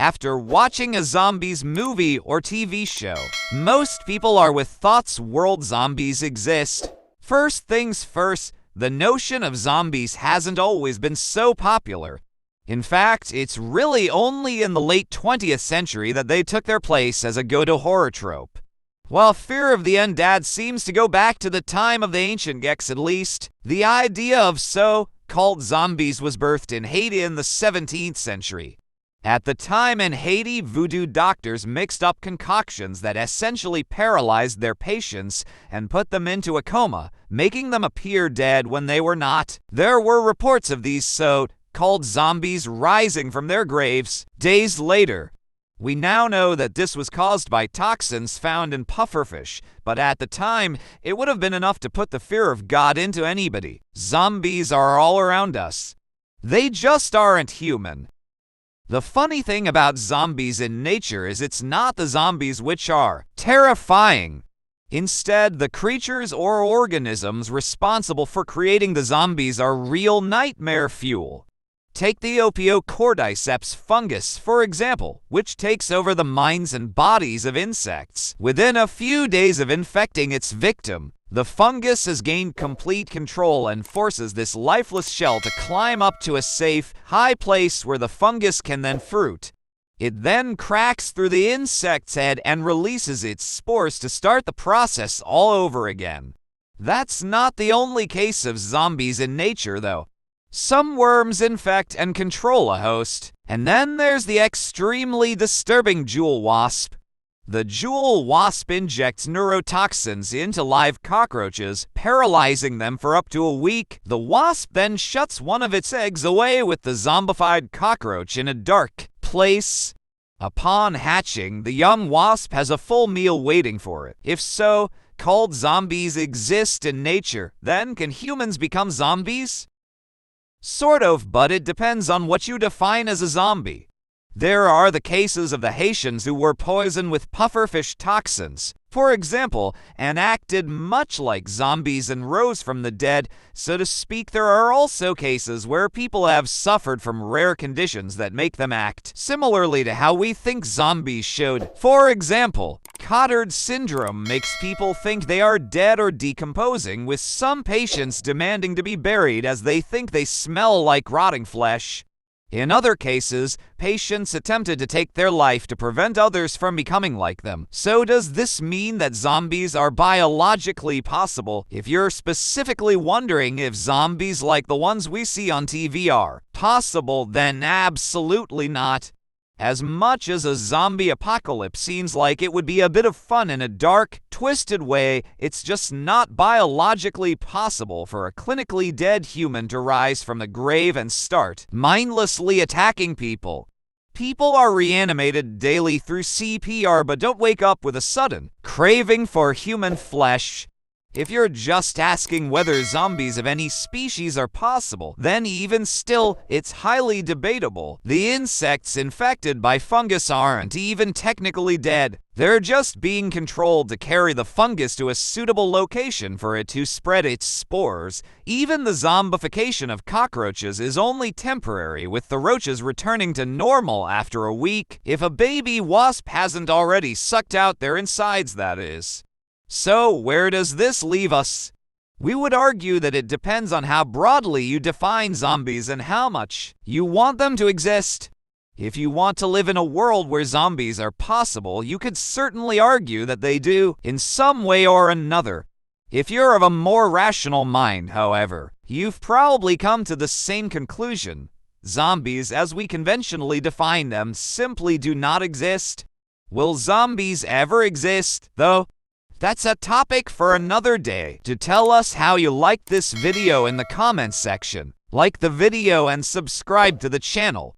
After watching a zombies movie or TV show, most people are with thoughts world zombies exist. First things first, the notion of zombies hasn't always been so popular. In fact, it's really only in the late 20th century that they took their place as a go-to horror trope. While fear of the undead seems to go back to the time of the ancient Greeks at least, the idea of so-called zombies was birthed in Haiti in the 17th century. At the time in Haiti, voodoo doctors mixed up concoctions that essentially paralyzed their patients and put them into a coma, making them appear dead when they were not. There were reports of these so-called zombies rising from their graves days later. We now know that this was caused by toxins found in pufferfish, but at the time, it would have been enough to put the fear of God into anybody. Zombies are all around us. They just aren't human. The funny thing about zombies in nature is it's not the zombies which are terrifying. Instead, the creatures or organisms responsible for creating the zombies are real nightmare fuel. Take the Opiocordyceps fungus, for example, which takes over the minds and bodies of insects. Within a few days of infecting its victim, the fungus has gained complete control and forces this lifeless shell to climb up to a safe, high place where the fungus can then fruit. It then cracks through the insect's head and releases its spores to start the process all over again. That's not the only case of zombies in nature, though. Some worms infect and control a host, and then there's the extremely disturbing jewel wasp. The jewel wasp injects neurotoxins into live cockroaches, paralyzing them for up to a week. The wasp then shuts one of its eggs away with the zombified cockroach in a dark place. Upon hatching, the young wasp has a full meal waiting for it. If so-called zombies exist in nature, then can humans become zombies? Sort of, but it depends on what you define as a zombie. There are the cases of the Haitians who were poisoned with pufferfish toxins, for example, and acted much like zombies and rose from the dead, so to speak. There are also cases where people have suffered from rare conditions that make them act similarly to how we think zombies should. For example, Cotard syndrome makes people think they are dead or decomposing, with some patients demanding to be buried as they think they smell like rotting flesh. In other cases, patients attempted to take their life to prevent others from becoming like them. So does this mean that zombies are biologically possible? If you're specifically wondering if zombies like the ones we see on TV are possible, then absolutely not. As much as a zombie apocalypse seems like it would be a bit of fun in a dark, twisted way, it's just not biologically possible for a clinically dead human to rise from the grave and start mindlessly attacking people. People are reanimated daily through CPR but don't wake up with a sudden craving for human flesh. If you're just asking whether zombies of any species are possible, then even still, it's highly debatable. The insects infected by fungus aren't even technically dead. They're just being controlled to carry the fungus to a suitable location for it to spread its spores. Even the zombification of cockroaches is only temporary, with the roaches returning to normal after a week, if a baby wasp hasn't already sucked out their insides, that is. So, where does this leave us? We would argue that it depends on how broadly you define zombies and how much you want them to exist. If you want to live in a world where zombies are possible, you could certainly argue that they do, in some way or another. If you're of a more rational mind, however, you've probably come to the same conclusion. Zombies, as we conventionally define them, simply do not exist. Will zombies ever exist, though? That's a topic for another day. To tell us how you liked this video in the comments section, like the video and subscribe to the channel.